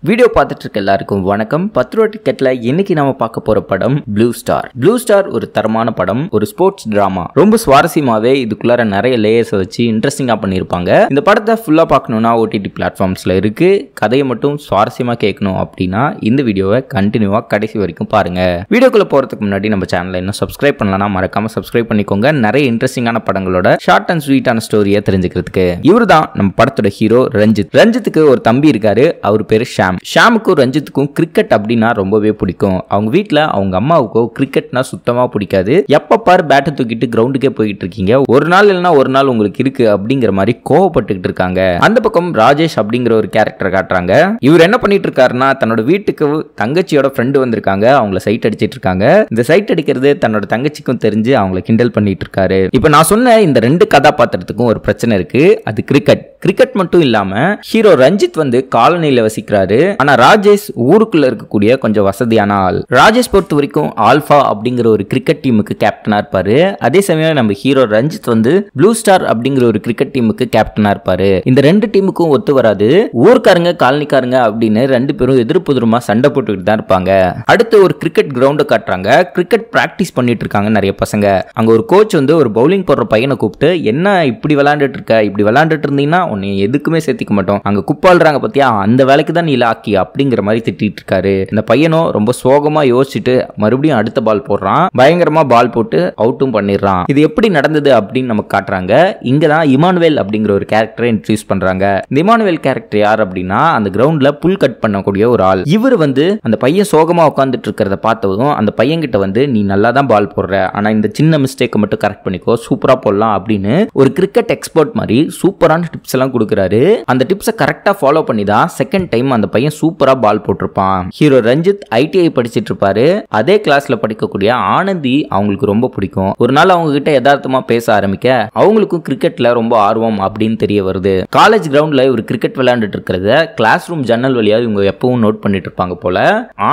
Video பார்த்துட்டு இருக்க எல்லாருக்கும் வணக்கம். 10 ரூபா டிக்கெட்ல இன்னைக்கு நாம பார்க்க போற படம் ப்ளூ ஸ்டார். ப்ளூ ஸ்டார் ஒரு தரமான படம், ஒரு ஸ்போர்ட்ஸ் டிராமா. ரொம்ப சுவாரஸ்யமாவே இதுக்குள்ளார நிறைய லேயர்ஸ் வச்சு இன்ட்ரெஸ்டிங்கா பண்ணிருப்பாங்க. இந்த படத்தை ஃபுல்லா பார்க்கணும்னா OTT பிளாட்ஃபார்ம்ஸ்ல இருக்கு. கதையை மட்டும் சுவாரஸ்யமா கேட்கணும் அப்படின்னா இந்த வீடியோவை கண்டினியூவா கடைசி வரைக்கும் பாருங்க. வீடியோக்குள்ள போறதுக்கு முன்னாடி நம்ம சேனலை இன்னும் சப்ஸ்கிரைப் பண்ணலனா மறக்காம சப்ஸ்கிரைப் பண்ணிக்கோங்க. நிறைய இன்ட்ரெஸ்டிங்கான படங்களோட ஷார்ட் அண்ட் ஸ்வீட்டான ஸ்டோரியை தெரிஞ்சுக்கிறதுக்கு. இவருதான் நம்ம படத்தோட ஹீரோ ரஞ்சித். ரஞ்சித்துக்கு ஒரு தம்பி இருக்காரு, அவர் பேரு ஷாமுக்கும் ரஞ்சித்துக்கும் கிரிக்கெட் அப்படின்னா ரொம்பவே பிடிக்கும். அவங்க வீட்டுல அவங்க அம்மாவுக்கோ கிரிக்கெட்னா சுத்தமா பிடிக்காது. எப்ப பாரு பேட்டை தூக்கிட்டு கிரவுண்டுக்கே போயிட்டு இருக்கீங்க, ஒரு நாள் இல்லைன்னா ஒரு நாள் உங்களுக்கு இருக்கு அப்படிங்கிற மாதிரி கோவப்பட்டுக்கிட்டு இருக்காங்க. அந்த பக்கம் ராஜேஷ் அப்படிங்கிற ஒரு கேரக்டர் காட்டுறாங்க. இவர் என்ன பண்ணிட்டு இருக்காருன்னா, தன்னோட வீட்டுக்கு தங்கச்சியோட ஃப்ரெண்டு வந்திருக்காங்க, அவங்கள சைட் அடிச்சிட்டு இருக்காங்க. இந்த சைட் அடிக்கிறது தன்னோட தங்கச்சிக்கும் தெரிஞ்சு அவங்கள கிண்டல் பண்ணிட்டு இருக்காரு. இப்ப நான் சொன்ன இந்த ரெண்டு கதாபாத்திரத்துக்கும் ஒரு பிரச்சனை இருக்கு, அது கிரிக்கெட் மட்டும் இல்லாம ஹீரோ ரஞ்சித் வந்து காலனியில வசிக்கிறாரு. ஆனா ராஜேஷ் ஊருக்குள்ள இருக்கக்கூடிய கொஞ்சம் வசதியான ஆள். ராஜேஷ் பொறுத்த வரைக்கும் ஆல்பா அப்படிங்கிற ஒரு கிரிக்கெட் டீமுக்கு கேப்டனா இருப்பாரு. அதே சமயம் நம்ம ஹீரோ ரஞ்சித் வந்து ப்ளூ ஸ்டார் அப்படிங்கிற ஒரு கிரிக்கெட் டீமுக்கு கேப்டனா இருப்பாரு. இந்த ரெண்டு டீமுக்கும் ஒத்து வராது. ஊர்க்காரங்க காலனிக்காரங்க அப்படின்னு ரெண்டு பேரும் எதிர்ப்புதிரமா சண்டை போட்டுக்கிட்டு தான் இருப்பாங்க. அடுத்து ஒரு கிரிக்கெட் கிரவுண்ட் காட்டுறாங்க. கிரிக்கெட் பிராக்டிஸ் பண்ணிட்டு இருக்காங்க நிறைய பசங்க. அங்க ஒரு கோச் வந்து ஒரு பவுலிங் போடுற பையனை கூப்பிட்டு, என்ன இப்படி விளையாண்டுட்டு இருக்க, இப்படி விளையாண்டுட்டு இருந்தீங்கன்னா உன்னை எதுக்குமே சேர்த்திக்க மாட்டோம், அங்க குப்பாள்றாங்க பத்தியா, அந்த வேலைக்கு தான் நீ லாக்கி அப்படிங்கிற மாதிரி திட்டிட்டு இருக்காரு. இந்த பையனும் ரொம்ப சோகமா யோசிச்சுட்டு மறுபடியும் அடுத்த பால் போடுறான். பயங்கரமா பால் போட்டு அவுட்டும் பண்ணிடுறான். இது எப்படி நடந்தது அப்படின்னு நமக்கு காட்டுறாங்க. இங்கதான் இமானுவேல் அப்படிங்கிற ஒரு கேரக்டரை இன்ட்ரோடியூஸ் பண்றாங்க. இந்த இமானுவேல் கேரக்டர் யார் அப்படின்னா, அந்த கிரவுண்ட்ல புல் கட் பண்ணக்கூடிய ஒரு ஆள். இவர் வந்து அந்த பையன் சோகமா உட்காந்துட்டு இருக்கிறத பார்த்ததும் அந்த பையன் கிட்ட வந்து, நீ நல்லா தான் பால் போடுற, ஆனா இந்த சின்ன மிஸ்டேக்கை மட்டும் கரெக்ட் பண்ணிக்கோ, சூப்பரா போடலாம் அப்படின்னு ஒரு கிரிக்கெட் எக்ஸ்பர்ட் மாதிரி சூப்பரான டிப்ஸ் எல்லாம் கொடுக்குறாரு. அந்த டிப்ஸை கரெக்டா ஃபாலோ பண்ணி தான் செகண்ட் டைம் அந்த பையன் சூப்பரா பால் போட்டிருப்பான். ஹீரோ ரஞ்சித் ITI படிச்சிட்டு இருப்பாரு. அதே கிளாஸ்ல படிக்கக்கூடிய ஆனந்தி அவங்களுக்கு ரொம்ப பிடிக்கும். ஒரு நாள் அவங்க கிட்ட யதார்த்தமா பேச ஆரம்பிக்க அவங்களுக்கும் கிரிக்கெட்ல ரொம்ப ஆர்வம் அப்படின்னு தெரிய வருது. காலேஜ் கிரவுண்ட்ல இவர் கிரிக்கெட் விளையாண்டுட்டு இருக்கிறத கிளாஸ் ரூம் ஜன்னல் வழியா இவங்க எப்பவும் நோட் பண்ணிட்டு இருப்பாங்க போல.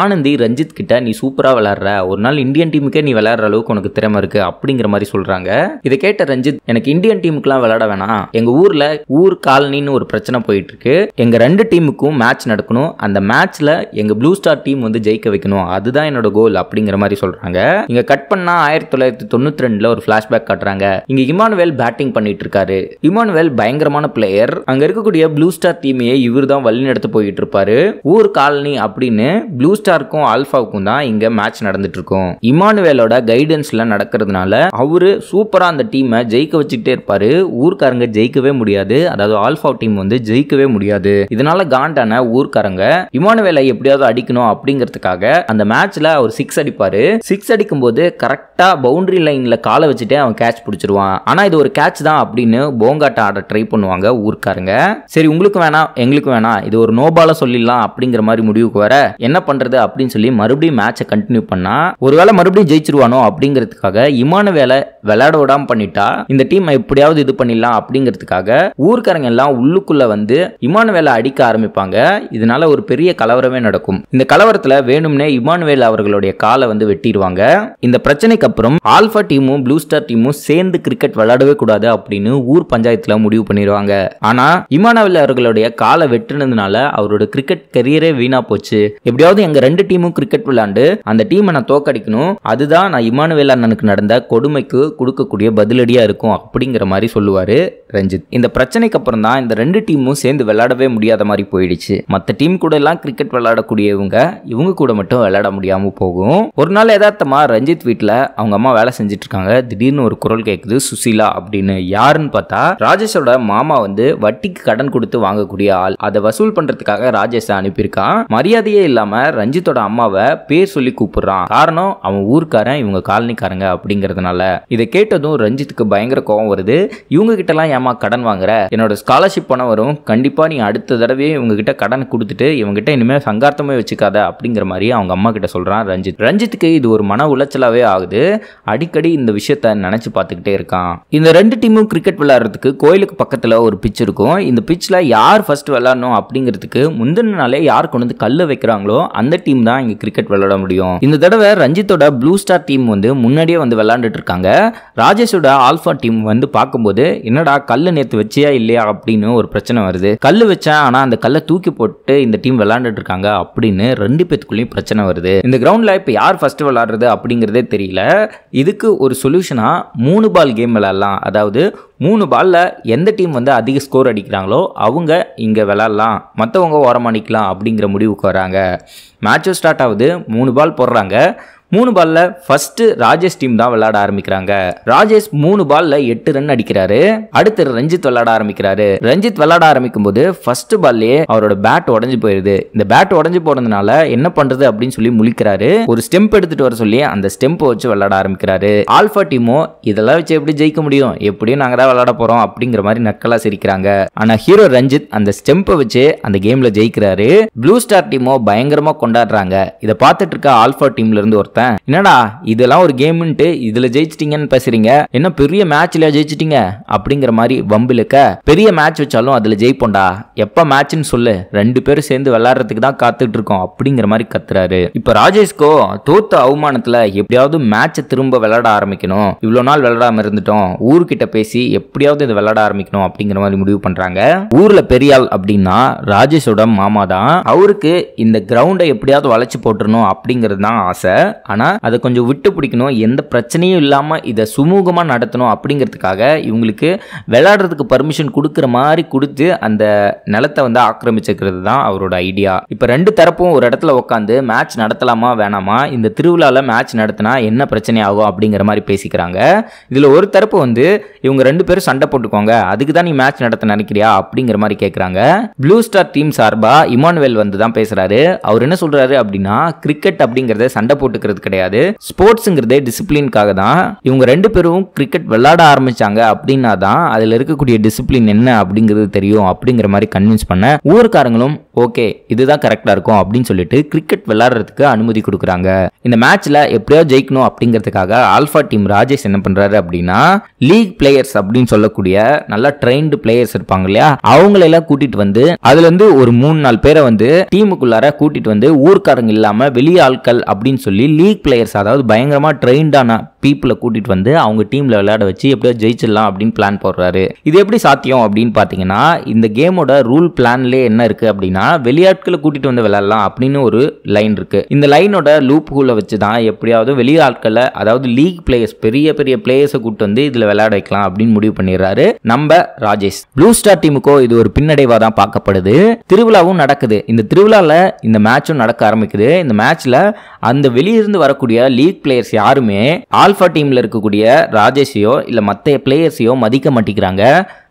ஆனந்தி ரஞ்சித் கிட்ட, நீ சூப்பரா விளையாடுற, ஒரு நாள் இந்தியன் டீமுக்கே நீ விளையாடுற அளவுக்கு உனக்கு திறமை இருக்கு அப்படிங்கிற மாதிரி சொல்றாங்க. இதை கேட்ட ரஞ்சித், எனக்கு இந்தியன் டீமுக்குலாம் விளையாட வேணாம், எங்க ஊர்ல ஊர் காலனின்னு ஒரு பிரச்சனை போயிட்டு இருக்கு, எங்க ரெண்டு டீமுக்கும் மேட்ச் நடக்கணும், அந்த மேட்ச்ல எங்க ப்ளூ ஸ்டார் டீம் வந்து ஜெயிக்க வைக்கணும், அதுதான் என்னோட கோல் அப்படிங்கிற மாதிரி சொல்றாங்க. இங்க கட் பண்ணா 1992ல ஒரு பிளாஷ்பேக் காட்டுறாங்க. இங்க இமானுவேல் பேட்டிங் பண்ணிட்டு இருக்காரு. இமானுவேல் பயங்கரமான பிளேயர். அங்க இருக்கக்கூடிய ப்ளூ ஸ்டார் டீமையே இவர் தான் வழி நடத்த போயிட்டு இருப்பாரு. ஊர் காலனி அப்படின்னு ப்ளூ ஸ்டாருக்கும் ஆல்பாவுக்கும் தான் இங்க மேட்ச் நடந்துட்டு இருக்கும். இமானுவேலோட கைடன்ஸ்ல நடக்கிறதுனால அவரு சூப்பரா அந்த டீமை ஜெயிக்க வச்சுக்கிட்டே இருப்பாரு. ஊர்க்காரங்க ஜெயிக்கவே முடியாது, அதாவது ஆல்பா டீம் வந்து ஜெயிக்கவே முடியாது. இதனால காண்டான ஊர்க்காரங்க இமானுவேலை எப்படியாவது அடிக்கணும் அப்படிங்கிறதுக்காக அந்த மேட்ச்ல அவர் 6 அடிப்பாரு. 6 அடிக்கும் போது கரெக்டா பவுண்டரி லைன்ல காலை வச்சுட்டு அவன் கேட்ச் பிடிச்சிருவான். ஆனா இது ஒரு கேட்ச் தான் அப்படின்னு போங்காட்ட ஆட ட்ரை பண்ணுவாங்க ஊர்க்காரங்க. சரி உங்களுக்கு வேணாம் எங்களுக்கு வேணாம், இது ஒரு நோபால சொல்லிடலாம் அப்படிங்கிற மாதிரி முடிவுக்கு வர என்ன பண்றது அப்படின்னு சொல்லி மறுபடியும் மேட்சை கண்டினியூ பண்ணா ஒருவேளை மறுபடியும் ஜெயிச்சிருவானோ அப்படிங்கிறதுக்காக இமானுவேலை விளையாட விடாம பண்ணிட்டா இந்த டீம் எப்படியாவது இது பண்ணிடலாம் அப்படிங்கிறதுக்காக ஊர்க்காரங்க எல்லாம் உள்ளுக்குள்ள வந்து இமானுவேலை அடிக்க ஆரம்பிப்பாங்க. இதனால ஒரு பெரிய கலவரமே நடக்கும். இந்த கலவரத்துல வேணும்னே இமானுவேல் அவர்களுடைய காலை வந்து வெட்டிடுவாங்க. இந்த பிரச்சனைக்கு அப்புறம் ஆல்பா டீமும் ப்ளூ ஸ்டார் டீமும் சேர்ந்து கிரிக்கெட் விளையாடவே கூடாது அப்படின்னு ஊர் பஞ்சாயத்துல முடிவு பண்ணிடுவாங்க. ஆனா இமானுவேல் அவர்களுடைய காலை வெட்டினதுனால அவரோட கிரிக்கெட் கரியரே வீணா போச்சு. எப்படியாவது எங்க ரெண்டு டீமும் கிரிக்கெட் விளையாண்டு அந்த டீமை நான் தோக்கடிக்கணும், அதுதான் நான் இமானுவேல் அண்ணனுக்கு நடந்த கொடுமைக்கு கொடுக்கக்கூடிய பதிலடியா இருக்கும் அப்படிங்கிற மாதிரி சொல்லுவாரு ரஞ்சித். இந்த பிரச்சனைக்கு அப்புறம் தான் இந்த ரெண்டு டீமும் சேர்ந்து விளையாடவே முடியாத மாதிரி போயிடுச்சு. மற்ற டீம் கூட எல்லாம் கிரிக்கெட் விளையாடக்கூடியவங்க இவங்க கூட மட்டும் விளையாட முடியாம போகும். ஒரு நாள் யதார்த்தமா ரஞ்சித் வீட்டுல அவங்க அம்மா வேலை செஞ்சுட்டு இருக்காங்க. திடீர்னு ஒரு குரல் கேக்குது, சுசீலா அப்படின்னு. யாருன்னு பார்த்தா ராஜேஷோட மாமா வந்து வட்டிக்கு கடன் கொடுத்து வாங்கக்கூடிய ஆள். அதை வசூல் பண்றதுக்காக ராஜேஷ அனுப்பியிருக்கான். மரியாதையே இல்லாம ரஞ்சித்தோட அம்மாவை பேர் சொல்லி கூப்பிடுறான். காரணம் அவன் ஊர்க்காரன், இவங்க காலனிக்காரங்க அப்படிங்கறதுனால. இதை கேட்டதும் ரஞ்சித்துக்கு பயங்கர கோவம் வருது. இவங்க கிட்ட எல்லாம் ஏமா கடன் வாங்குற, என்னோட ஸ்காலர்ஷிப் பணம் வரும், கண்டிப்பா நீ அடுத்த தடவை இவங்க கிட்ட கடன் கொடுத்துட்டு இவங்க கிட்ட இனிமே சங்கார்த்தமே வச்சுக்காத அப்படிங்கிற மாதிரி அவங்க அம்மா கிட்ட சொல்றான் ரஞ்சித். ரஞ்சித்துக்கு இது ஒரு மன உளைச்சலாவே ஆகுது. அடிக்கடி இந்த விஷயத்த நினைச்சு பார்த்துக்கிட்டே இருக்கான். இந்த ரெண்டு டீமும் கிரிக்கெட் விளையாடுறதுக்கு கோயிலுக்கு பக்கத்துல ஒரு பிச் இருக்கும். இந்த பிச்ல யார் ஃபர்ஸ்ட் விளையாடணும் அப்படிங்கிறதுக்கு முந்தின நாளே யார் கொண்டு வந்து கல்ல வைக்கிறாங்களோ அந்த டீம் தான் இங்க கிரிக்கெட் விளையாட முடியும். இந்த தடவை ரஞ்சித்தோட ப்ளூ ஸ்டார் டீம் வந்து முன்னாடியே வந்து விளையாண்டுட்டு இருக்காங்க. ராஜேஷோட ஆல்பா டீம் வந்து பார்க்கும்போது, என்னடா கல்லு நேத்து வச்சியா இல்லையா அப்படின்னு ஒரு பிரச்சனை வருது. கல்லு வச்சேன், ஆனா அந்த கல்லை தூக்கி போட்டு இந்த டீம் விளையாண்டுட்டு இருக்காங்க அப்படின்னு ரெண்டு பேத்துக்குள்ளேயும் பிரச்சனை வருது. இந்த கிரவுண்ட்ல இப்போ யார் ஃபர்ஸ்ட் விளையாடுறது அப்படிங்கிறதே தெரியல. இதுக்கு ஒரு சொல்யூஷனா 3 பால் கேம் விளையாடலாம். அதாவது 3 பால்ல எந்த டீம் வந்து அதிக ஸ்கோர் அடிக்கிறாங்களோ அவங்க இங்கே விளையாடலாம், மற்றவங்க ஓரமானிக்கலாம் அப்படிங்கிற முடிவுக்கு வராங்க. மேட்சும் ஸ்டார்ட் ஆகுது. 3 பால் போடுறாங்க. 3 பால்ல ஃபர்ஸ்ட் ராஜேஷ் டீம் தான் விளையாட ஆரம்பிக்கிறாங்க. ராஜேஷ் 3 பால்ல 8 ரன் அடிக்கிறாரு. அடுத்து ரஞ்சித் விளையாட ஆரம்பிக்கிறாரு. ரஞ்சித் விளையாட ஆரம்பிக்கும் போது ஃபர்ஸ்ட் பால்லே அவரோட பேட் உடஞ்சு போயிருது. இந்த பேட் உடஞ்சு போனதுனால என்ன பண்றது அப்படின்னு சொல்லி முழிக்கிறாரு. ஒரு ஸ்டெம்ப் எடுத்துட்டு வர சொல்லி அந்த ஸ்டெம்பை வச்சு விளையாட ஆரம்பிக்கிறாரு. ஆல்பா டீமோ இதெல்லாம் வச்சு எப்படி ஜெயிக்க முடியும், எப்படியும் நாங்க தான் விளையாட போறோம் அப்படிங்கிற மாதிரி நக்கலா சிரிக்கிறாங்க. ஆனா ஹீரோ ரஞ்சித் அந்த ஸ்டெம்பை வச்சு அந்த கேம்ல ஜெயிக்கிறாரு. ப்ளூ ஸ்டார் டீமோ பயங்கரமா கொண்டாடுறாங்க. இதை பார்த்துட்டு இருக்க ஆல்பா டீம்ல இருந்து ஒரு என்னடா இதெல்லாம் ஒரு கேம்ன்ட்டு இதுல ஜெயிச்சிட்டீங்கன்னு பேசுறீங்க, என்ன பெரிய மேட்ச்ல ஜெயிச்சிட்டீங்க அப்படிங்கிற மாதிரி வம்பிலுக்க, பெரிய மேட்ச் வச்சாலும் அதுல ஜெயிப்போண்டா, எப்ப மேட்ச்னு சொல்லு, 2 பேரும் சேர்ந்து விளையாடுறதுக்கு தான் காத்துட்டு இருக்கோம் அப்படிங்கிற மாதிரி கத்துறாரு. இப்ப ராஜேஷ்கோ தோத்த அவமானத்துல எப்படியாவது மேட்சை திரும்ப விளையாட ஆரம்பிக்கணும், இவ்வளவு நாள் விளையாடாம இருந்துட்டோம், ஊர்கிட்ட பேசி எப்படியாவது இதை விளையாட ஆரம்பிக்கணும் அப்படிங்கிற மாதிரி முடிவு பண்றாங்க. ஊர்ல பெரியாள் அப்படின்னா ராஜேஷோட மாமா தான். அவருக்கு இந்த கிரவுண்டை எப்படியாவது வளைச்சு போட்டுறணும் அப்படிங்கிறது தான் ஆசை. ஆனா அதை கொஞ்சம் விட்டு பிடிக்கணும், எந்த பிரச்சனையும் இல்லாம இதை சுமூகமா நடத்தணும் அப்படிங்கிறதுக்காக இவங்களுக்கு விளையாடுறதுக்கு பர்மிஷன் கொடுக்குற மாதிரி கொடுத்து அந்த நிலத்தை வந்து ஆக்கிரமிச்சுக்கிறது தான் அவரோட ஐடியா. இப்ப 2 தரப்பும் ஒரு இடத்துல உட்காந்து மேட்ச் நடத்தலாமா வேணாமா, இந்த திருவிழால மேட்ச் நடத்தினா என்ன பிரச்சனை ஆகும் அப்படிங்கிற மாதிரி பேசிக்கிறாங்க. இதுல ஒரு தரப்பு வந்து இவங்க 2 பேரும் சண்டை போட்டுக்கோங்க, அதுக்கு தான் நீ மேட்ச் நடத்த நினைக்கிறியா அப்படிங்கிற மாதிரி கேட்கறாங்க. ப்ளூ ஸ்டார் டீம் சார்பா இமானுவேல் வந்து தான் பேசுறாரு. அவர் என்ன சொல்றாரு அப்படின்னா, கிரிக்கெட் அப்படிங்கறத சண்டை போட்டுக்கிறது கிடையாது, ஸ்போர்ட்ஸ்ங்கிறதே டிசிப்ளின்காக தான். இவங்க 2 பேரும் கிரிக்கெட் விளையாட ஆரம்பிச்சாங்க அப்படின்னா தான் அதுல இருக்கக்கூடிய டிசிப்ளின் என்ன அப்படிங்கிறது தெரியும் அப்படிங்கிற மாதிரி கன்வின்ஸ் பண்ண ஊர்க்காரங்களும் ஓகே இதுதான் கரெக்டா இருக்கும் அப்படின்னு சொல்லிட்டு கிரிக்கெட் விளையாடுறதுக்கு அனுமதி கொடுக்குறாங்க. இந்த மேட்ச்ல எப்படியாவது ஜெயிக்கணும் அப்படிங்கிறதுக்காக ஆல்பா டீம் ராஜேஷ் என்ன பண்றாரு அப்படின்னா, லீக் பிளேயர்ஸ் அப்படின்னு சொல்லக்கூடிய நல்லா ட்ரெயின்டு பிளேயர்ஸ் இருப்பாங்க இல்லையா, அவங்களெல்லாம் கூட்டிட்டு வந்து அதுல இருந்து ஒரு 3-4 பேரை வந்து டீமுக்குள்ளார கூட்டிட்டு வந்து ஊர்க்காரங்க இல்லாம வெளிய ஆட்கள் அப்படின்னு சொல்லி லீக் பிளேயர்ஸ், அதாவது பயங்கரமா ட்ரெயின்டான பீப்புளை கூட்டிட்டு வந்து அவங்க டீம்ல விளையாட வச்சு எப்படியோ ஜெயிச்சிடலாம் அப்படின்னு பிளான் போடுறாரு. இது எப்படி சாத்தியம் அப்படின்னு பாத்தீங்கன்னா, இந்த கேமோட ரூல் பிளான்லேயே என்ன இருக்கு அப்படின்னா, வெளியாட்களை கூட்டிட்டு வந்து விளையாடலாம் அப்படின்னு ஒரு லைன் இருக்கு. இந்த லைனோட லூப் ஹோலை வச்சு தான் எப்படியாவது வெளிய ஆட்களை, அதாவது லீக் பிளேயர்ஸ், பெரிய பெரிய பிளேயர்ஸை கூட்டு வந்து இதுல விளையாட வைக்கலாம் அப்படின்னு முடிவு பண்ணிடுறாரு நம்ம ராஜேஷ். ப்ளூ ஸ்டார் டீமுக்கோ இது ஒரு பின்னடைவா தான் பார்க்கப்படுது. திருவிழாவும் நடக்குது. இந்த திருவிழால இந்த மேட்சும் நடக்க ஆரம்பிக்குது. இந்த மேட்ச்ல அந்த வெளியிருந்து வரக்கூடிய லீக் பிளேயர்ஸ் யாருமே ஆல்பா டீம்ல இருக்கக்கூடிய ராஜேஷையோ இல்ல மற்ற பிளேயர்ஸையோ மதிக்க மாட்டேங்கிறாங்க.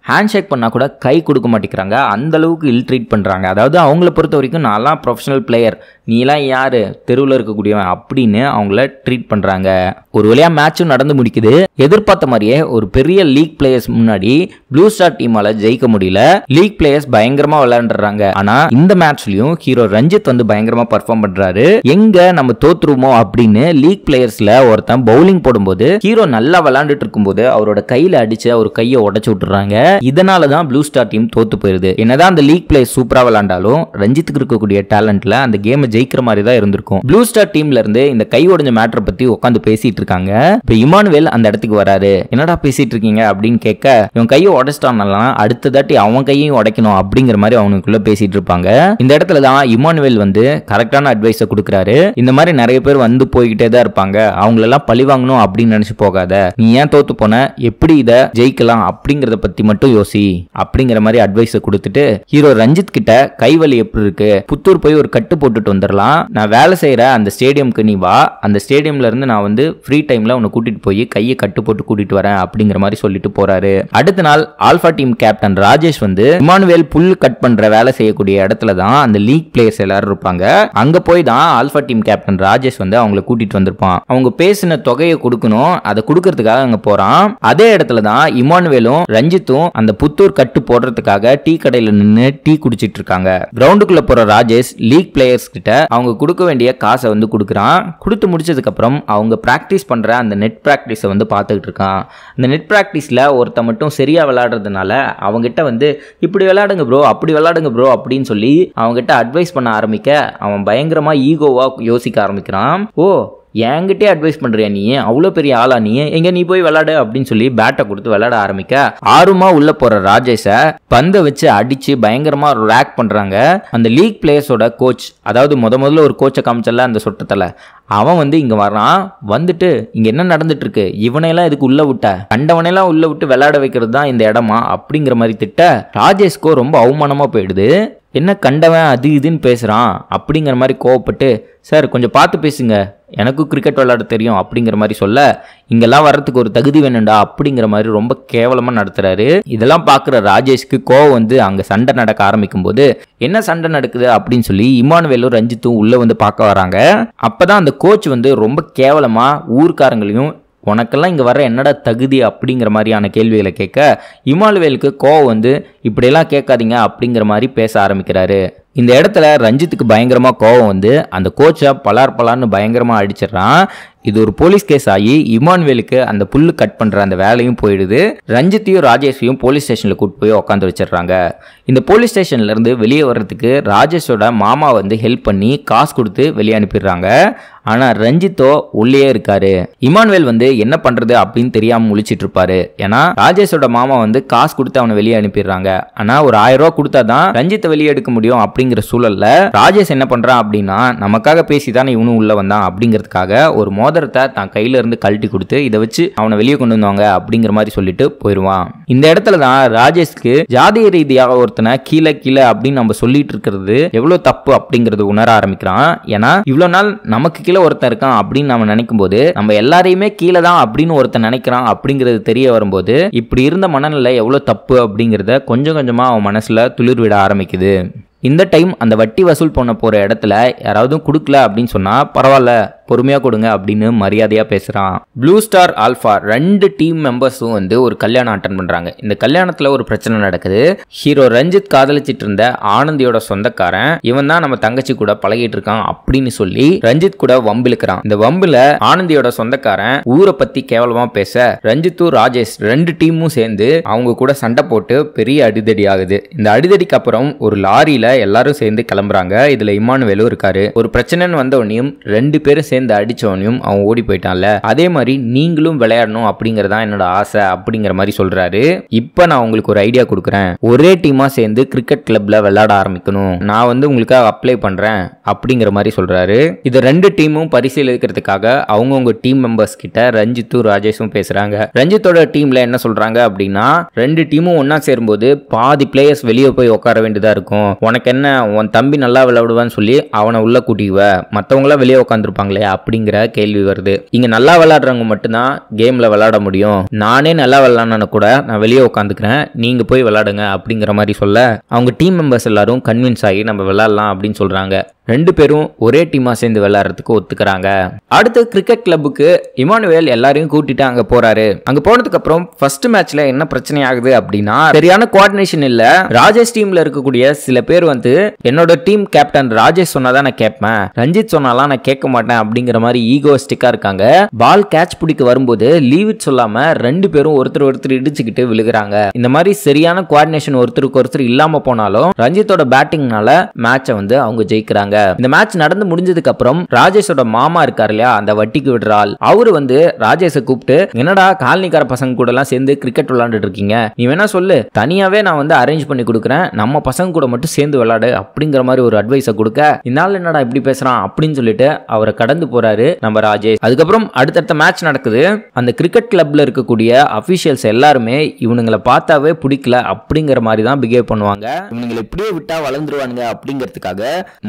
ஹேண்ட்ஷேக் பண்ணா கூட கை கொடுக்க மாட்டேங்கிறாங்க. அந்த அளவுக்கு இல் ட்ரீட் பண்றாங்க. அதாவது அவங்கள பொறுத்த வரைக்கும் நான்லாம் ப்ரொஃபஷனல் பிளேயர், நீலாம் யாரு தெருவில் இருக்கக்கூடியவன் அப்படின்னு அவங்கள ட்ரீட் பண்றாங்க. ஒரு வழியா மேட்சும் நடந்து முடிக்குது. எதிர்பார்த்த மாதிரியே ஒரு பெரிய லீக் பிளேயர்ஸ் முன்னாடி ப்ளூ ஸ்டார் டீமால ஜெயிக்க முடியல. லீக் பிளேயர்ஸ் பயங்கரமா விளையாண்டுறாங்க. ஆனா இந்த மேட்ச்லயும் ஹீரோ ரஞ்சித் வந்து பயங்கரமா பர்ஃபார்ம் பண்றாரு. எங்க நம்ம தோத்துருமோ அப்படின்னு லீக் பிளேயர்ஸ்ல ஒருத்தன் பவுலிங் போடும்போது ஹீரோ நல்லா விளையாண்டுட்டு இருக்கும்போது அவரோட கையில அடிச்சு அவர் கையை உடைச்சு விட்டுறாங்க. இதனாலதான் ப்ளூ ஸ்டார் டீம் தோத்து போயிருது. என்னதான் அந்த லீக் பிளேயர்ஸ் சூப்பரா விளையாண்டாலும் ரஞ்சித்துக்கு இருக்கக்கூடிய டேலண்ட்ல அந்த கேமை ஜெயிக்கிற மாதிரி தான் இருந்திருக்கும். ப்ளூ ஸ்டார் டீம்ல இருந்து இந்த கை உடைஞ்ச மேட்டரை பத்தி உட்காந்து பேசிட்டு இருக்காங்க. இப்ப இமானுவேல் அந்த இடத்துக்கு வராரு. என்னடா பேசிட்டு இருக்கீங்க அப்படின்னு கேட்க, இவன் கையை உடைச்சிட்டான்லாம் அடுத்த தாட்டி அவன் கையையும் உடைக்கணும் அப்படிங்கிற மாதிரி அவனுக்குள்ள பேசிட்டு இருப்பாங்க. இந்த இடத்துல தான் இமானுவேல் வந்து கரெக்டான அட்வைஸை கொடுக்குறாரு. இந்த மாதிரி நிறைய பேர் வந்து போய்கிட்டே தான் இருப்பாங்க, அவங்களெல்லாம் பழி வாங்கணும் அப்படின்னு நினைச்சு போகாத, நீ ஏன் தோத்து போன, எப்படி இதை ஜெயிக்கலாம் அப்படிங்கறத பத்தி மட்டும் யோசி அப்படிங்கிற மாதிரி அட்வைஸை கொடுத்துட்டு ஹீரோ ரஞ்சித் கிட்ட கைவலி எப்படி இருக்கு, புத்தூர் போய் ஒரு கட்டு போட்டுட்டு வந்துடலாம், நான் வேலை செய்யற அந்த ஸ்டேடியம்க்கு நீ வா, அந்த ஸ்டேடியம்ல இருந்து நான் வந்து ஃப்ரீ டைம்ல உன்னை கூட்டிட்டு போய் கையை கட்டு போட்டு கூட்டிட்டு வரேன் அப்படிங்கிற மாதிரி சொல்லிட்டு போறாரு. அடுத்த நாள் ஆல்பா டீம் கேப்டன் ராஜேஷ் வந்து இமானுவேல் புல் கட் பண்ற வேலை செய்யக்கூடிய இடத்துல தான் அந்த லீக் பிளேயர்ஸ் எல்லாரும் இருப்பாங்க. அங்க போய் தான் ஆல்பா டீம் கேப்டன் ராஜேஷ் வந்து அவங்களை கூட்டிட்டு வந்திருப்பான். அவங்க பேசின தொகையை கொடுக்கணும், அதை கொடுக்கறதுக்காக அங்க போறான். அதே இடத்துல தான் இமானுவேலும் ரஞ்சித்தும் அந்த புத்தூர் கட்டு போடுறதுக்காக டீ கடையில நின்று டீ குடிச்சிட்டு இருக்காங்க. கிரவுண்டுக்குள்ள போற ராஜேஷ் லீக் பிளேயர்ஸ் கிட்ட அவங்க கொடுக்க வேண்டிய காசை வந்து கொடுக்குறான். கொடுத்து முடிச்சதுக்கு அப்புறம் அவங்க பிராக்டிஸ் பண்ற அந்த நெட் பிராக்டிஸை வந்து பார்த்துக்கிட்டு இருக்கான். அந்த நெட் பிராக்டிஸ்ல ஒருத்த மட்டும் சரியா விளையாடுறதுனால அவங்ககிட்ட வந்து இப்படி விளையாடுங்க ப்ரோ, அப்படி விளையாடுங்க ப்ரோ அப்படின்னு சொல்லி அவங்ககிட்ட அட்வைஸ் பண்ண ஆரம்பிக்க அவன் பயங்கரமா ஈகோவா யோசிக்க ஆரம்பிக்கிறான். ஓ, என்கிட்டே அட்வைஸ் பண்றியா நீ, அவ்வளோ பெரிய ஆளா நீ, எங்க நீ போய் விளையாடு அப்படின்னு சொல்லி பேட்டை கொடுத்து விளையாட ஆரம்பிக்க ஆர்வமா உள்ள போற ராஜேஷை பந்தை வச்சு அடிச்சு பயங்கரமா ரேக் பண்றாங்க. அந்த லீக் பிளேயர்ஸோட கோச், அதாவது முதல்ல ஒரு கோச்சை காமிச்சல அந்த சொட்டத்தில், அவன் இங்க வர்றான். வந்துட்டு இங்க என்ன நடந்துட்டு இருக்கு, இவனையெல்லாம் இதுக்கு உள்ள விட்ட, கண்டவனையெல்லாம் உள்ள விட்டு விளையாட வைக்கிறது தான் இந்த இடமா அப்படிங்கிற மாதிரி திட்ட ராஜேஷ்கோ ரொம்ப அவமானமா போயிடுது. என்ன கண்டவன் அது இதுன்னு பேசுறான் அப்படிங்கிற மாதிரி கோவப்பட்டு, சார் கொஞ்சம் பார்த்து பேசுங்க, எனக்கும் கிரிக்கெட் விளையாட தெரியும் அப்படிங்கிற மாதிரி சொல்ல, இங்கெல்லாம் வர்றதுக்கு ஒரு தகுதி வேணும்டா அப்படிங்கிற மாதிரி ரொம்ப கேவலமா நடத்துறாரு. இதெல்லாம் பார்க்குற ராஜேஷ்க்கு கோவம் அங்கே சண்டை நடக்க ஆரம்பிக்கும் போது, என்ன சண்டை நடக்குது அப்படின்னு சொல்லி இமானுவேலும் ரஞ்சித்தும் உள்ள பார்க்க வராங்க. அப்பதான் அந்த கோச் ரொம்ப கேவலமா ஊர்க்காரங்களையும் உனக்கெல்லாம் இங்கே வர என்னடா தகுதி அப்படிங்கிற மாதிரியான கேள்விகளை கேட்க இமானுவேலுக்கு கோவம் இப்படியெல்லாம் கேட்காதீங்க அப்படிங்கிற மாதிரி பேச ஆரம்பிக்கிறாரு. இந்த இடத்துல ரஞ்சித்துக்கு பயங்கரமாக கோவம் அந்த கோச்சை பலார்னு பயங்கரமாக அடிச்சிடறான். இது ஒரு போலீஸ் கேஸ் ஆகி இமானுவேலுக்கு அந்த புல்லு கட் பண்ணுற அந்த வேலையும் போயிடுது. ரஞ்சித்தையும் ராஜேஷையும் போலீஸ் ஸ்டேஷனில் கூப்பிட்டு போய் உட்காந்து வச்சிடுறாங்க. இந்த போலீஸ் ஸ்டேஷன்லேருந்து வெளியே வர்றதுக்கு ராஜேஷோட மாமா ஹெல்ப் பண்ணி காசு கொடுத்து வெளியே அனுப்பிடுறாங்க. ஆனால் ரஞ்சித்தோ உள்ளே இருக்காரு. இமானுவேல் என்ன பண்ணுறது அப்படின்னு தெரியாமல் முழிச்சிட்டு இருப்பாரு. ஏன்னா ராஜேஷோட மாமா காசு கொடுத்து அவனை வெளியே அனுப்பிடுறாங்க. ஆனால் ஒரு 1000 ரூபா கொடுத்தா தான் ரஞ்சித்தை வெளியே எடுக்க முடியும் அப்படிங்கிற சூழல்ல ராஜேஷ் என்ன பண்ணுறான் அப்படின்னா, நமக்காக பேசி தானே இவனும் உள்ள வந்தான் அப்படிங்கிறதுக்காக ஒரு மோதிரத்தை தான் கையில இருந்து கழட்டி கொடுத்து இதை வச்சு அவனை வெளியே கொண்டு வந்தாங்க அப்படிங்கிற மாதிரி சொல்லிட்டு போயிடுவான். இந்த இடத்துல தான் ராஜேஷ்க்கு ஜாதிய ரீதியாக ஒருத்தனை கீழே அப்படின்னு நம்ம சொல்லிட்டு இருக்கிறது எவ்வளவு தப்பு அப்படிங்கறது உணர ஆரம்பிக்கிறான். ஏன்னா இவ்வளவு நாள் நமக்கு கீழே ஒருத்தன் இருக்கான் அப்படின்னு நம்ம நினைக்கும் போது, நம்ம எல்லாரையுமே கீழே தான் அப்படின்னு ஒருத்தன் நினைக்கிறான் அப்படிங்கிறது தெரிய வரும்போது, இப்படி இருந்த மனநிலை எவ்வளவு தப்பு அப்படிங்கிறத கொஞ்சம் கொஞ்சமா அவன் மனசுல துளிர் விட ஆரம்பிக்குது. இந்த டைம் அந்த வட்டி வசூல் பண்ண போற இடத்துல யாராவது கொடுக்கல அப்படின்னு சொன்னா, பரவாயில்ல பொறுமையா கொடுங்க அப்படின்னு மரியாதையா பேசுறான். ப்ளூ ஸ்டார் ஆல்ஃபா 2 டீம் மெம்பர்ஸும் ஒரு கல்யாணம் அட்டன் பண்றாங்க. இந்த கல்யாணத்துல ஒரு பிரச்சனை நடக்குது. ஹீரோ ரஞ்சித் காதலிச்சிட்டு இருந்த ஆனந்தியோட சொந்தக்காரன், இவன் தான் நம்ம தங்கச்சி கூட பழகிட்டு இருக்கான் அப்படின்னு சொல்லி ரஞ்சித் கூட வம்பிழுக்கிறான். இந்த வம்புல ஆனந்தியோட சொந்தக்காரன் ஊரை பத்தி கேவலமா பேச ரஞ்சித்தும் ராஜேஷ் 2 டீமும் சேர்ந்து அவங்க கூட சண்டை போட்டு பெரிய அடிதடி ஆகுது. இந்த அடிதடிக்கு அப்புறம் ஒரு லாரியில எல்லாரும் சேர்ந்து கிளம்புறாங்க. இதுல இமானுவேலும் இருக்காரு. ஒரு பிரச்சனைன்னு வந்தவனையும் 2 பேரும் சேர்ந்து அடிச்சவனையும் அவன் ஓடி போயிட்டான்ல, அதே மாதிரி நீங்களும் விளையாடணும் அப்படிங்கறதா என்னோட ஆசை அப்படிங்கிற மாதிரி சொல்றாரு. இப்ப நான் உங்களுக்கு ஒரு ஐடியா கொடுக்குறேன். ஒரே டீமா சேர்ந்து கிரிக்கெட் கிளப்ல விளையாட ஆரம்பிக்கணும். நான் உங்களுக்காக அப்ளை பண்றேன் அப்படிங்கிற மாதிரி சொல்றாரு. இதை 2 டீமும் பரிசீலிக்கிறதுக்காக அவங்கவுங்க டீம் மெம்பர்ஸ் கிட்ட ரஞ்சித்தும் ராஜேஷும் பேசுறாங்க. ரஞ்சித்தோட டீம்ல என்ன சொல்றாங்க அப்படின்னா, 2 டீமும் ஒன்னா சேரும்போது பாதி பிளேயர்ஸ் வெளியே போய் உட்கார வேண்டியதா இருக்கும். உனக்கு என்ன, உன் தம்பி நல்லா விளையாடுவான்னு சொல்லி அவனை உள்ள கூட்டிக்குவ, மற்றவங்களாம் வெளியே உட்காந்துருப்பாங்களே அப்படிங்கிற கேள்வி வருது. இங்க நல்லா விளையாடுறவங்க மட்டும்தான் கேம்ல விளையாட முடியும். நானே நல்லா விளையாடணும்னு கூட நான் வெளியே உட்காந்துக்கிறேன், நீங்க போய் விளையாடுங்க அப்படிங்கிற மாதிரி சொல்ல அவங்க டீம் மெம்பர்ஸ் எல்லாரும் கன்வின்ஸ் ஆகி நம்ம விளையாடலாம் அப்படின்னு சொல்றாங்க. 2 பேரும் ஒரே டீமா சேர்ந்து விளையாடுறதுக்கு ஒத்துக்கிறாங்க. அடுத்து கிரிக்கெட் கிளப்புக்கு இமானுவேல் எல்லாரையும் கூட்டிட்டு அங்க போறாரு. அங்க போனதுக்கு அப்புறம் ஃபர்ஸ்ட் மேட்ச்ல என்ன பிரச்சனை ஆகுது அப்படின்னா, சரியான கோஆர்டினேஷன் இல்ல. ராஜேஷ் டீம்ல இருக்கக்கூடிய சில பேர் என்னோட டீம் கேப்டன் ராஜேஷ் சொன்னாதான் நான் கேட்பேன், ரஞ்சித் சொன்னாலாம் நான் கேட்க மாட்டேன் அப்படிங்கிற மாதிரி ஈகோஸ்டிக்கா இருக்காங்க. பால் கேட்ச் பிடிக்க வரும்போது லீவ் இட் சொல்லாம 2 பேரும் ஒருத்தர் இடிச்சுக்கிட்டு விழுகிறாங்க. இந்த மாதிரி சரியான கோஆர்டினேஷன் ஒருத்தருக்கு ஒருத்தர் இல்லாம போனாலும் ரஞ்சித்தோட பேட்டிங்னால மேட்சை அவங்க ஜெயிக்கிறாங்க. இந்த மேட்ச் நடந்து முடிஞ்சதுக்கு அப்புறம் ராஜேஷோட மாமா இருக்காரு இல்லையா, அந்த வட்டிக்கு விடுறாள், அவரு ராஜேஷை கூப்பிட்டு, என்னடா காலனிக்கார பசங்க கூட எல்லாம் சேர்ந்து கிரிக்கெட் விளையாண்டுட்டு இருக்கீங்க, நீ வேணா சொல்லு, தனியாவே நான் அரேஞ்ச் பண்ணி கொடுக்குறேன், நம்ம பசங்க கூட மட்டும் சேர்ந்து விளையாடு அப்படிங்கிற மாதிரி ஒரு அட்வைஸை கொடுக்க, இந்நாள் என்னடா இப்படி பேசுறான் அப்படின்னு சொல்லிட்டு அவரை கடந்து போறாரு நம்ம ராஜேஷ். அதுக்கப்புறம் அடுத்தடுத்த மேட்ச் நடக்குது. அந்த கிரிக்கெட் கிளப்ல இருக்கக்கூடிய அபிஷியல்ஸ் எல்லாருமே இவனுங்களை பார்த்தாவே பிடிக்கல அப்படிங்கிற மாதிரி தான் பிஹேவ் பண்ணுவாங்க. இவனுங்களை இப்படியே விட்டா வளர்ந்துருவானுங்க அப்படிங்கிறதுக்காக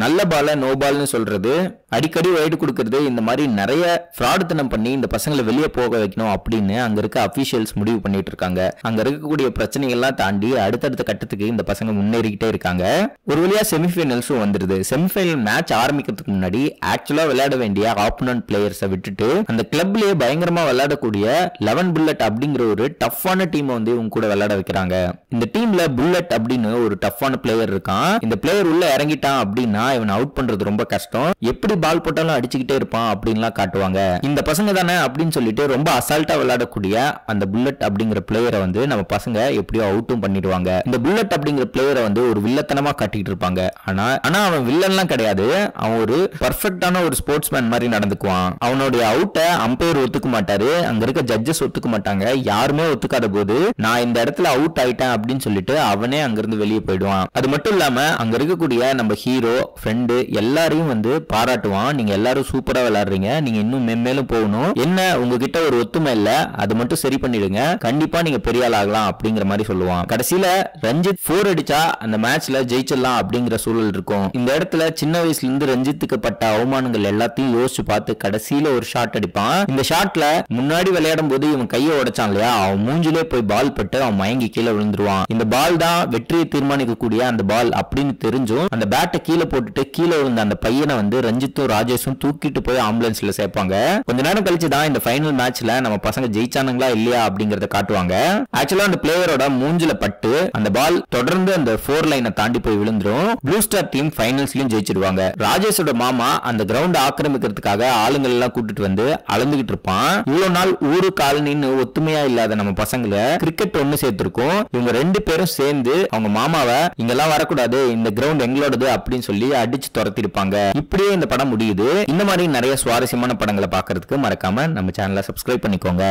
நல்ல பால் நோ பால்னு சொல்றது, அடிக்கடி வைடு கொடுக்கறது, இந்த மாதிரி நிறைய ஃப்ராடுத்தனம் பண்ணி இந்த பசங்களை வெளியே போக வைக்கணும் அப்படின்னு அங்க இருக்க அபிஷியல்ஸ் முடிவு பண்ணிட்டு இருக்காங்க. அங்க இருக்கக்கூடிய பிரச்சனைகள்லாம் தாண்டி அடுத்தடுத்த கட்டத்துக்கு இந்த பசங்க முன்னேறிக்கிட்டே இருக்காங்க. ஒரு வழியா செமிஃபைனல்ஸும் வந்துருது. செமிஃபைனல் மேட்ச் ஆரம்பிக்கிறதுக்கு முன்னாடி ஆக்சுவலா விளையாட வேண்டிய ஆப்போனன்ட் பிளேயர்ஸை விட்டுட்டு அந்த கிளப்லயே பயங்கரமா விளையாடக்கூடிய 11 புல்லட் அப்படிங்கிற ஒரு டஃப்பான டீம் இவங்க கூட விளையாட வைக்கிறாங்க. இந்த டீம்ல புல்லட் அப்படின்னு ஒரு டஃப்பான பிளேயர் இருக்கான். இந்த பிளேயர் உள்ள இறங்கிட்டான் அப்படின்னா இவன் அவுட் அவுட் பண்றது ரொம்ப கஷ்டம், எப்படி பால் போட்டாலும் அடிச்சுக்கிட்டே இருப்பான் அப்படின்லாம் காட்டுவாங்க. இந்த பசங்க தானே அப்படின்னு சொல்லிட்டு ரொம்ப அசால்ட்டா விளையாடக்கூடிய அந்த புல்லட் அப்படிங்கிற பிளேயரை வந்து நம்ம பசங்க எப்படியோ அவுட்டும் பண்ணிடுவாங்க. இந்த புல்லட் அப்படிங்கிற பிளேயரை வந்து ஒரு வில்லத்தனமா காட்டிட்டு இருப்பாங்க. ஆனா அவன் வில்லன்லாம் கிடையாது, அவன் ஒரு பர்ஃபெக்டான ஒரு ஸ்போர்ட்ஸ் மேன் மாதிரி நடந்துக்குவான். அவனுடைய அவுட்டை அம்பையர் ஒத்துக்க மாட்டாரு, அங்க இருக்க ஜட்ஜஸ் ஒத்துக்க மாட்டாங்க, யாருமே ஒத்துக்காத போது நான் இந்த இடத்துல அவுட் ஆயிட்டேன் அப்படின்னு சொல்லிட்டு அவனே அங்கிருந்து வெளியே போயிடுவான். அது மட்டும் இல்லாம அங்க இருக்கக்கூடிய நம்ம ஹீரோ ஃப்ரெண்டு எல்லாரையும் வந்து பாராட்டுவான். நீங்க எல்லாரும் சூப்பரா விளையாடுறீங்க, நீங்க இன்னும் மென்மேலும் போகணும், என்ன உங்ககிட்ட ஒரு ஒத்துமை இல்ல, அது மட்டும் சரி பண்ணிடுங்க, கண்டிப்பா நீங்க பெரிய ஆள் ஆகலாம் அப்படிங்கிற மாதிரி சொல்லுவான். கடைசியில ரஞ்சித் 4 அடிச்சா அந்த மேட்ச்ல ஜெயிச்சிடலாம் அப்படிங்கிற சூழல் இருக்கும். இந்த இடத்துல சின்ன வயசுல இருந்து ரஞ்சித்துக்கு பட்ட அவமானங்கள் எல்லாத்தையும் யோசிச்சு பார்த்து கடைசியில ஒரு ஷாட் அடிப்பான். இந்த ஷாட்ல முன்னாடி விளையாடும் போது இவன் கையை உடைச்சான் இல்லையா, அவன் மூஞ்சிலே போய் பால் பட்டு அவன் மயங்கி கீழே விழுந்துருவான். இந்த பால் தான் வெற்றியை தீர்மானிக்கக்கூடிய அந்த பால் அப்படின்னு தெரிஞ்சும் அந்த பேட்டை கீழே போட்டுட்டு கீழே விழுந்த அந்த பையனை வந்து ரஞ்சித்தும் ராஜேஷும் தூக்கிட்டு போய் ஆம்புலன்ஸ்ல சேர்ப்பாங்க. கொஞ்ச நேரம் கழிச்சு தான் இந்த ஃபைனல் மேட்ச்ல நம்ம பசங்க ஜெயிச்சானுங்களா இல்லையா அப்படிங்கறத காட்டுவாங்க. ஆக்சுவலா அந்த பிளேயரோட மூஞ்சில பட்டு அந்த பால் தொடர்ந்து அந்த 4 லைனை தாண்டி போய் விழுந்துரும். ப்ளூ ஸ்டார் டீம் ஃபைனல்ஸ்லயும் ஜெயிச்சிருவாங்க. ராஜேஷோட மாமா அந்த கிரவுண்ட் ஆக்கிரமிக்கிறதுக்காக ஆளுங்கள் எல்லாம் கூட்டிட்டு வந்து அளந்துகிட்டு இருப்பான். இவ்வளவு நாள் ஊரு காலனின்னு ஒத்துமையா இல்லாத நம்ம பசங்களை கிரிக்கெட் ஒண்ணு சேர்த்திருக்கும். இவங்க 2 பேரும் சேர்ந்து அவங்க மாமாவை இங்கெல்லாம் வரக்கூடாது, இந்த கிரவுண்ட் எங்களோடது அப்படின்னு சொல்லி அடிச்சு துரத்திருப்பாங்க. இப்படியே இந்த படம் முடியுது. இந்த மாதிரி நிறைய சுவாரஸ்யமான படங்களை பார்க்கிறதுக்கு மறக்காம நம்ம சேனலை சப்ஸ்கிரைப் பண்ணிக்கோங்க.